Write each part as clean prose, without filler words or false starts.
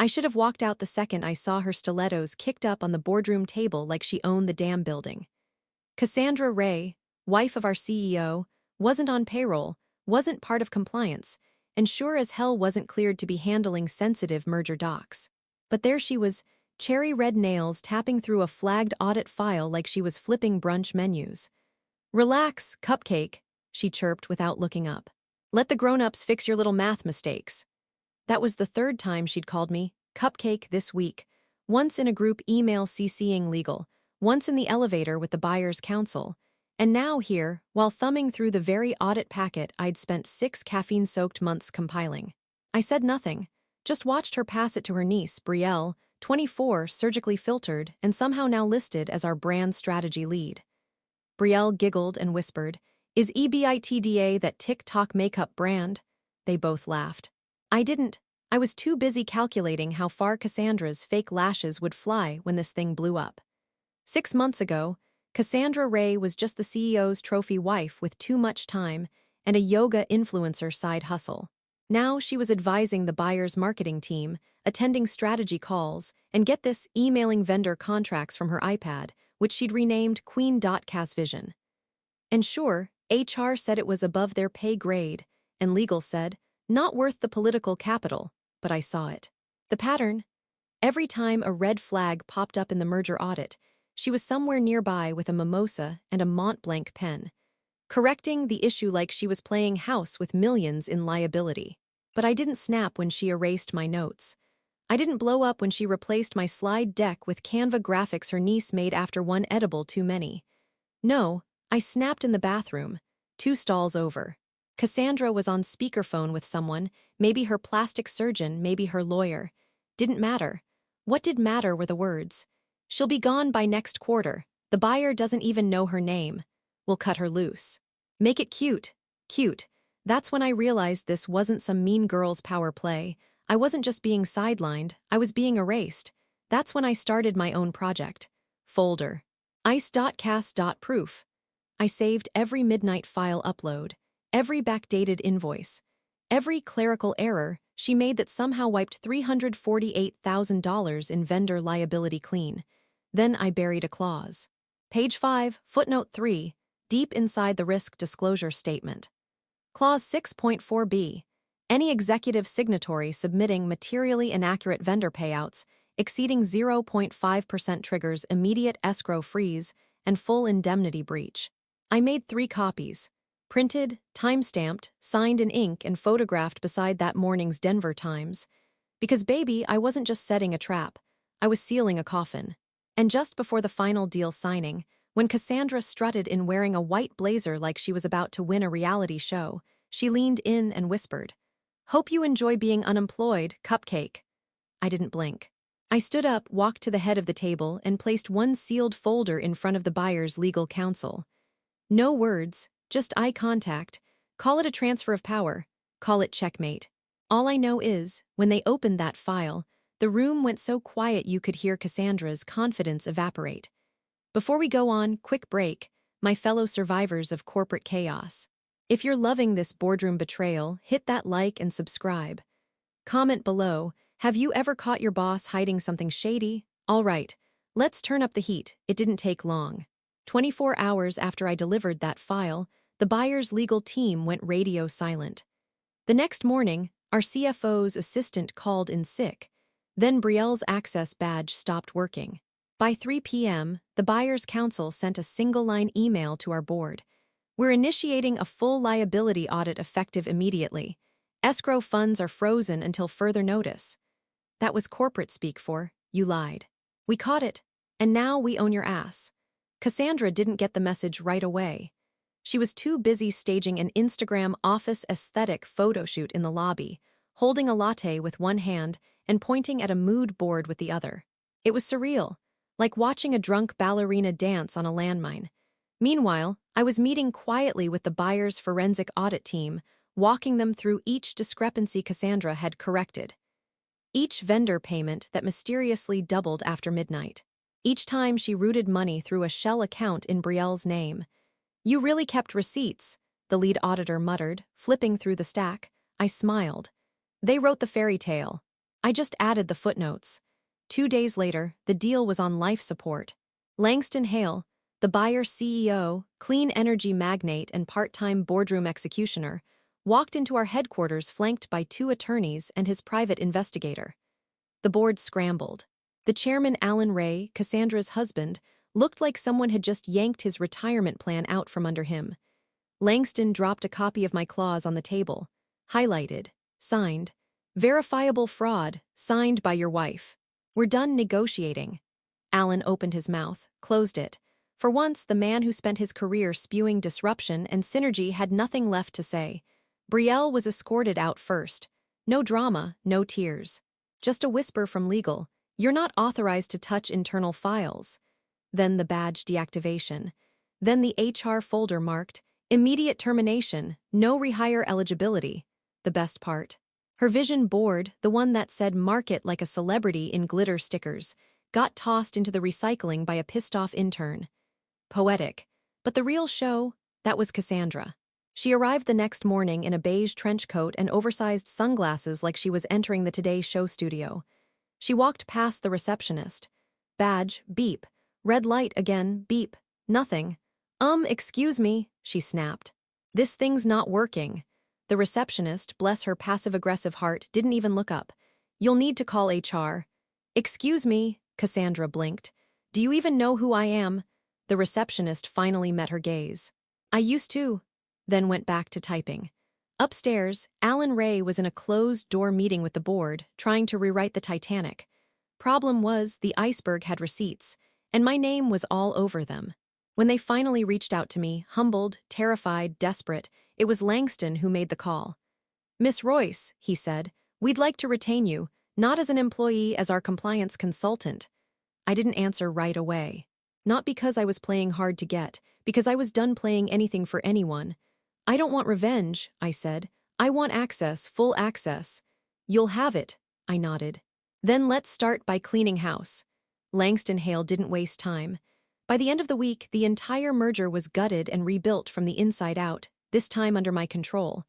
I should have walked out the second I saw her stilettos kicked up on the boardroom table like she owned the damn building. Cassandra Ray, wife of our CEO, wasn't on payroll, wasn't part of compliance, and sure as hell wasn't cleared to be handling sensitive merger docs. But there she was, cherry red nails tapping through a flagged audit file like she was flipping brunch menus. "Relax, cupcake," she chirped without looking up. "Let the grown-ups fix your little math mistakes." That was the third time she'd called me cupcake this week, once in a group email CCing legal, once in the elevator with the buyer's counsel, and now here, while thumbing through the very audit packet I'd spent 6 caffeine-soaked months compiling. I said nothing, just watched her pass it to her niece, Brielle, 24, surgically filtered, and somehow now listed as our brand strategy lead. Brielle giggled and whispered, "Is EBITDA that TikTok makeup brand?" They both laughed. I didn't. I was too busy calculating how far Cassandra's fake lashes would fly when this thing blew up. 6 months ago, Cassandra Ray was just the CEO's trophy wife with too much time and a yoga influencer side hustle. Now she was advising the buyer's marketing team, attending strategy calls, and get this, emailing vendor contracts from her iPad, which she'd renamed Queen.Casvision. And sure, HR said it was above their pay grade, and legal said, not worth the political capital, but I saw it. The pattern? Every time a red flag popped up in the merger audit, she was somewhere nearby with a mimosa and a Mont Blanc pen, correcting the issue like she was playing house with millions in liability. But I didn't snap when she erased my notes. I didn't blow up when she replaced my slide deck with Canva graphics her niece made after one edible too many. No, I snapped in the bathroom, 2 stalls over. Cassandra was on speakerphone with someone, maybe her plastic surgeon, maybe her lawyer. Didn't matter. What did matter were the words. "She'll be gone by next quarter. The buyer doesn't even know her name. We'll cut her loose. Make it cute. Cute." That's when I realized this wasn't some mean girl's power play. I wasn't just being sidelined, I was being erased. That's when I started my own project. Folder. Ice.cast.proof. I saved every midnight file upload, every backdated invoice, every clerical error she made that somehow wiped $348,000 in vendor liability clean. Then I buried a clause. Page 5, footnote 3, deep inside the risk disclosure statement. Clause 6.4b. Any executive signatory submitting materially inaccurate vendor payouts exceeding 0.5% triggers immediate escrow freeze and full indemnity breach. I made 3 copies. Printed, time-stamped, signed in ink, and photographed beside that morning's Denver Times. Because baby, I wasn't just setting a trap. I was sealing a coffin. And just before the final deal signing, when Cassandra strutted in wearing a white blazer like she was about to win a reality show, she leaned in and whispered, "Hope you enjoy being unemployed, cupcake." I didn't blink. I stood up, walked to the head of the table, and placed one sealed folder in front of the buyer's legal counsel. No words, just eye contact. Call it a transfer of power. Call it checkmate. All I know is, when they opened that file, the room went so quiet you could hear Cassandra's confidence evaporate. Before we go on, quick break, my fellow survivors of corporate chaos. If you're loving this boardroom betrayal, hit that like and subscribe. Comment below, have you ever caught your boss hiding something shady? All right, let's turn up the heat. It didn't take long. 24 hours after I delivered that file, the buyer's legal team went radio silent. The next morning, our CFO's assistant called in sick. Then Brielle's access badge stopped working. By 3 p.m., the buyer's counsel sent a single-line email to our board. "We're initiating a full liability audit effective immediately. Escrow funds are frozen until further notice." That was corporate speak for, "You lied. We caught it, and now we own your ass." Cassandra didn't get the message right away. She was too busy staging an Instagram office aesthetic photo shoot in the lobby, holding a latte with one hand and pointing at a mood board with the other. It was surreal, like watching a drunk ballerina dance on a landmine. Meanwhile, I was meeting quietly with the buyer's forensic audit team, walking them through each discrepancy Cassandra had corrected. Each vendor payment that mysteriously doubled after midnight. Each time she routed money through a shell account in Brielle's name. "You really kept receipts," the lead auditor muttered, flipping through the stack. I smiled. "They wrote the fairy tale. I just added the footnotes. 2 days later, the deal was on life support. Langston Hale, the buyer CEO, clean energy magnate and part-time boardroom executioner, walked into our headquarters flanked by 2 attorneys and his private investigator. The board scrambled. The chairman, Alan Ray, Cassandra's husband, looked like someone had just yanked his retirement plan out from under him. Langston dropped a copy of my clause on the table. Highlighted. Signed. Verifiable fraud, signed by your wife. We're done negotiating. Alan opened his mouth, closed it. For once, the man who spent his career spewing disruption and synergy had nothing left to say. Brielle was escorted out first. No drama, no tears. Just a whisper from legal. You're not authorized to touch internal files. Then the badge deactivation. Then the HR folder marked, immediate termination, no rehire eligibility. The best part. Her vision board, the one that said market like a celebrity in glitter stickers, got tossed into the recycling by a pissed-off intern. Poetic. But the real show, that was Cassandra. She arrived the next morning in a beige trench coat and oversized sunglasses like she was entering the Today Show studio. She walked past the receptionist. Badge, beep. Red light again, beep. Nothing. Excuse me, she snapped. This thing's not working. The receptionist, bless her passive-aggressive heart, didn't even look up. You'll need to call HR. Excuse me, Cassandra blinked. Do you even know who I am? The receptionist finally met her gaze. I used to, then went back to typing. Upstairs, Alan Ray was in a closed-door meeting with the board, trying to rewrite the Titanic. Problem was, the iceberg had receipts, and my name was all over them. When they finally reached out to me, humbled, terrified, desperate, it was Langston who made the call. Miss Royce, he said, we'd like to retain you, not as an employee, as our compliance consultant. I didn't answer right away. Not because I was playing hard to get, because I was done playing anything for anyone. I don't want revenge, I said. I want access, full access. You'll have it, I nodded. Then let's start by cleaning house. Langston Hale didn't waste time. By the end of the week, the entire merger was gutted and rebuilt from the inside out, this time under my control.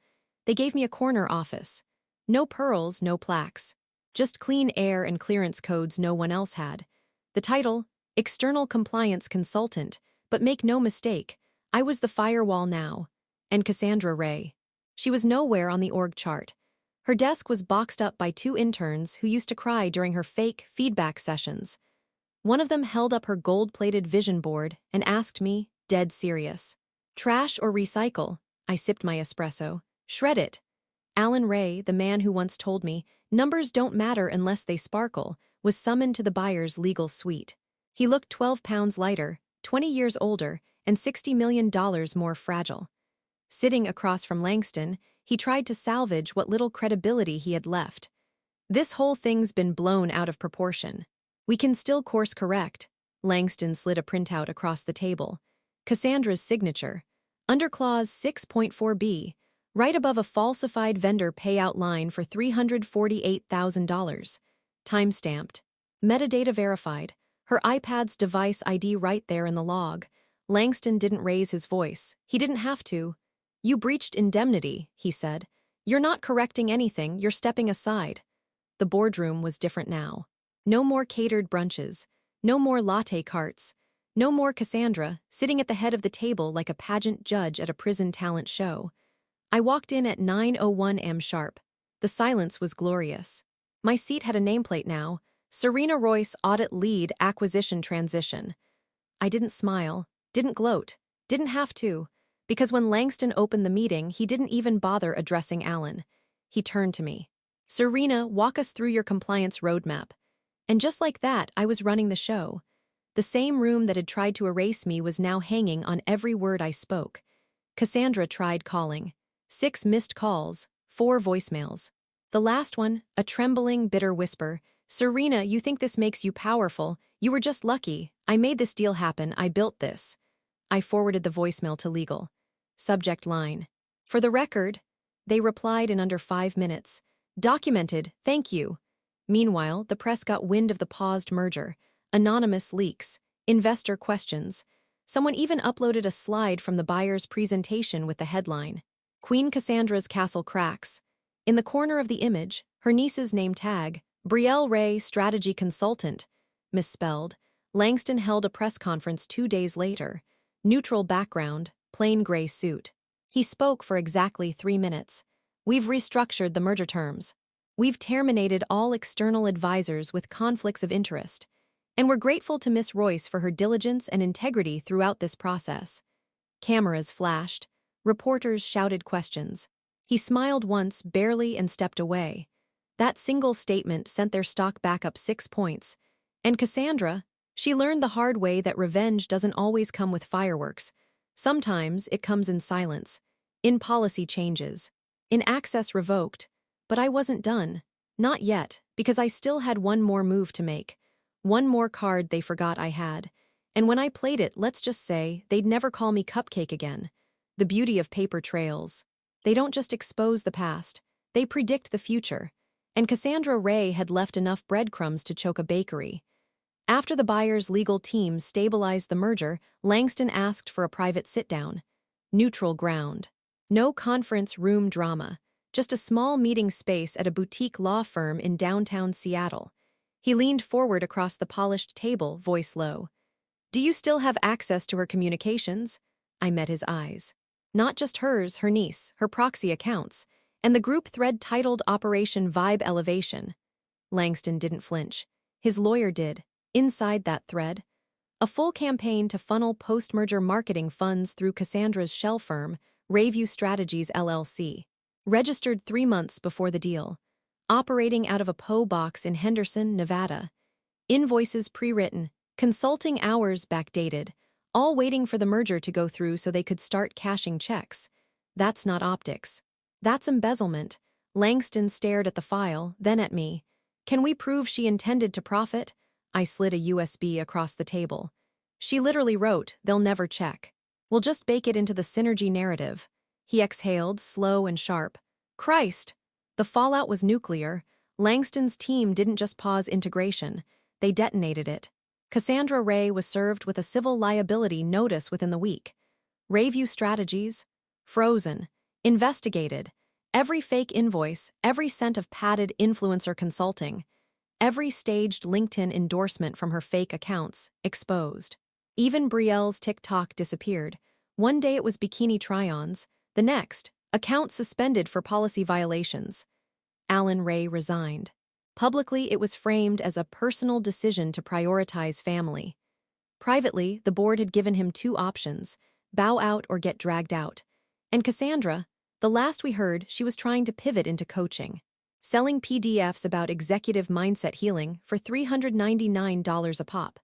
They gave me a corner office. No pearls, no plaques. Just clean air and clearance codes no one else had. The title, External Compliance Consultant, but make no mistake, I was the firewall now. And Cassandra Ray. She was nowhere on the org chart. Her desk was boxed up by 2 interns who used to cry during her fake feedback sessions. One of them held up her gold-plated vision board and asked me, dead serious. Trash or recycle? I sipped my espresso. Shred it. Alan Ray, the man who once told me, numbers don't matter unless they sparkle, was summoned to the buyer's legal suite. He looked 12 pounds lighter, 20 years older, and $60 million more fragile. Sitting across from Langston, he tried to salvage what little credibility he had left. This whole thing's been blown out of proportion. We can still course correct. Langston slid a printout across the table. Cassandra's signature. Under clause 6.4b, right above a falsified vendor payout line for $348,000. Time-stamped. Metadata verified. Her iPad's device ID right there in the log. Langston didn't raise his voice. He didn't have to. You breached indemnity, he said. You're not correcting anything, you're stepping aside. The boardroom was different now. No more catered brunches. No more latte carts. No more Cassandra, sitting at the head of the table like a pageant judge at a prison talent show. I walked in at 9:01 am sharp. The silence was glorious. My seat had a nameplate now. Serena Royce, Audit Lead, Acquisition Transition. I didn't smile, didn't gloat, didn't have to, because when Langston opened the meeting, he didn't even bother addressing Alan. He turned to me. Serena, walk us through your compliance roadmap. And just like that, I was running the show. The same room that had tried to erase me was now hanging on every word I spoke. Cassandra tried calling. 6 missed calls, 4 voicemails. The last one, a trembling, bitter whisper. Serena, you think this makes you powerful. You were just lucky. I made this deal happen. I built this. I forwarded the voicemail to legal. Subject line. For the record, they replied in under 5 minutes. Documented, thank you. Meanwhile, the press got wind of the paused merger. Anonymous leaks. Investor questions. Someone even uploaded a slide from the buyer's presentation with the headline, Queen Cassandra's Castle Cracks. In the corner of the image, her niece's name tag, Brielle Ray, strategy consultant, misspelled. Langston held a press conference 2 days later. Neutral background, plain gray suit. He spoke for exactly 3 minutes. We've restructured the merger terms. We've terminated all external advisors with conflicts of interest. And we're grateful to Miss Royce for her diligence and integrity throughout this process. Cameras flashed. Reporters shouted questions. He smiled once, barely, and stepped away. That single statement sent their stock back up 6 points. And Cassandra, she learned the hard way that revenge doesn't always come with fireworks. Sometimes it comes in silence, in policy changes, in access revoked. But I wasn't done. Not yet, because I still had one more move to make. One more card they forgot I had. And when I played it, let's just say, they'd never call me Cupcake again. The beauty of paper trails. They don't just expose the past, they predict the future. And Cassandra Ray had left enough breadcrumbs to choke a bakery. After the buyer's legal team stabilized the merger, Langston asked for a private sit-down. Neutral ground. No conference room drama. Just a small meeting space at a boutique law firm in downtown Seattle. He leaned forward across the polished table, voice low. "Do you still have access to her communications?" I met his eyes. Not just hers, her niece, her proxy accounts, and the group thread titled Operation Vibe Elevation. Langston didn't flinch. His lawyer did. Inside that thread, a full campaign to funnel post-merger marketing funds through Cassandra's shell firm, Rayview Strategies LLC. Registered 3 months before the deal. Operating out of a PO box in Henderson, Nevada. Invoices pre-written, consulting hours backdated, all waiting for the merger to go through so they could start cashing checks. That's not optics. That's embezzlement. Langston stared at the file, then at me. Can we prove she intended to profit? I slid a USB across the table. She literally wrote, "They'll never check. We'll just bake it into the synergy narrative." He exhaled, slow and sharp. Christ! The fallout was nuclear. Langston's team didn't just pause integration, they detonated it. Cassandra Ray was served with a civil liability notice within the week. Rayview Strategies? Frozen. Investigated. Every fake invoice, every cent of padded influencer consulting, every staged LinkedIn endorsement from her fake accounts, exposed. Even Brielle's TikTok disappeared. One day it was bikini try-ons, the next, account suspended for policy violations. Alan Ray resigned. Publicly, it was framed as a personal decision to prioritize family. Privately, the board had given him 2 options, bow out or get dragged out. And Cassandra, the last we heard, she was trying to pivot into coaching. Selling PDFs about executive mindset healing for $399 a pop.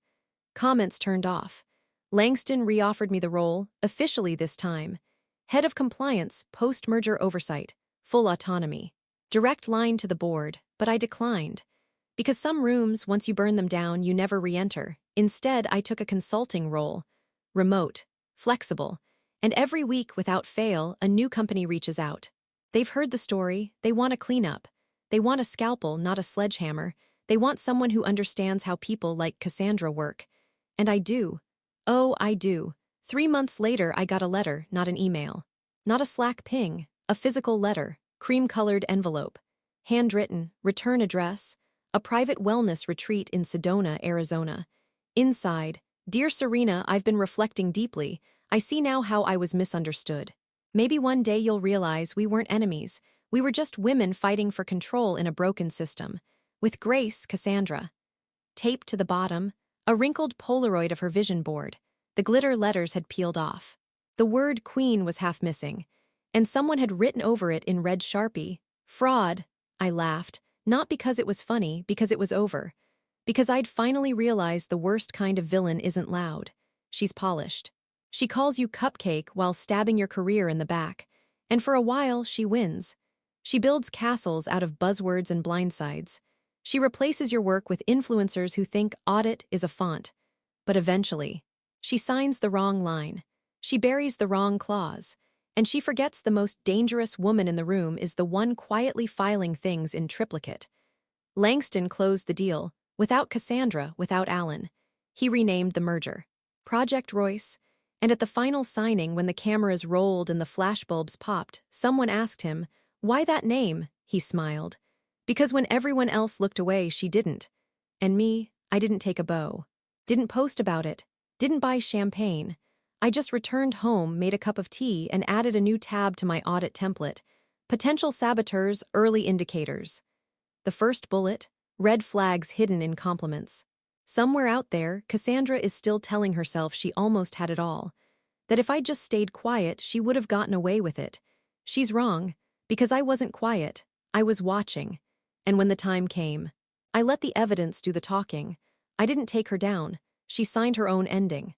Comments turned off. Langston reoffered me the role, officially this time. Head of Compliance, Post-Merger Oversight, full autonomy. Direct line to the board, but I declined. Because some rooms, once you burn them down, you never re-enter. Instead, I took a consulting role. Remote, flexible, and every week, without fail, a new company reaches out. They've heard the story, they want a cleanup. They want a scalpel, not a sledgehammer. They want someone who understands how people like Cassandra work. And I do. Oh, I do. 3 months later, I got a letter, not an email. Not a Slack ping, a physical letter, cream-colored envelope. Handwritten, return address, a private wellness retreat in Sedona, Arizona. Inside, "Dear Serena, I've been reflecting deeply. I see now how I was misunderstood. Maybe one day you'll realize we weren't enemies. We were just women fighting for control in a broken system. With grace, Cassandra." Taped to the bottom, a wrinkled Polaroid of her vision board. The glitter letters had peeled off. The word queen was half missing, and someone had written over it in red Sharpie, "Fraud." I laughed, not because it was funny, because it was over. Because I'd finally realized the worst kind of villain isn't loud. She's polished. She calls you Cupcake while stabbing your career in the back. And for a while, she wins. She builds castles out of buzzwords and blindsides. She replaces your work with influencers who think audit is a font. But eventually, she signs the wrong line. She buries the wrong clause. And she forgets the most dangerous woman in the room is the one quietly filing things in triplicate. Langston closed the deal, without Cassandra, without Alan. He renamed the merger Project Royce, and at the final signing, when the cameras rolled and the flashbulbs popped, someone asked him, "Why that name?" He smiled. Because when everyone else looked away, she didn't. And me, I didn't take a bow. Didn't post about it. Didn't buy champagne. I just returned home, made a cup of tea, and added a new tab to my audit template. Potential saboteurs, early indicators. The first bullet, red flags hidden in compliments. Somewhere out there, Cassandra is still telling herself she almost had it all. That if I just stayed quiet, she would have gotten away with it. She's wrong, because I wasn't quiet. I was watching. And when the time came, I let the evidence do the talking. I didn't take her down. She signed her own ending.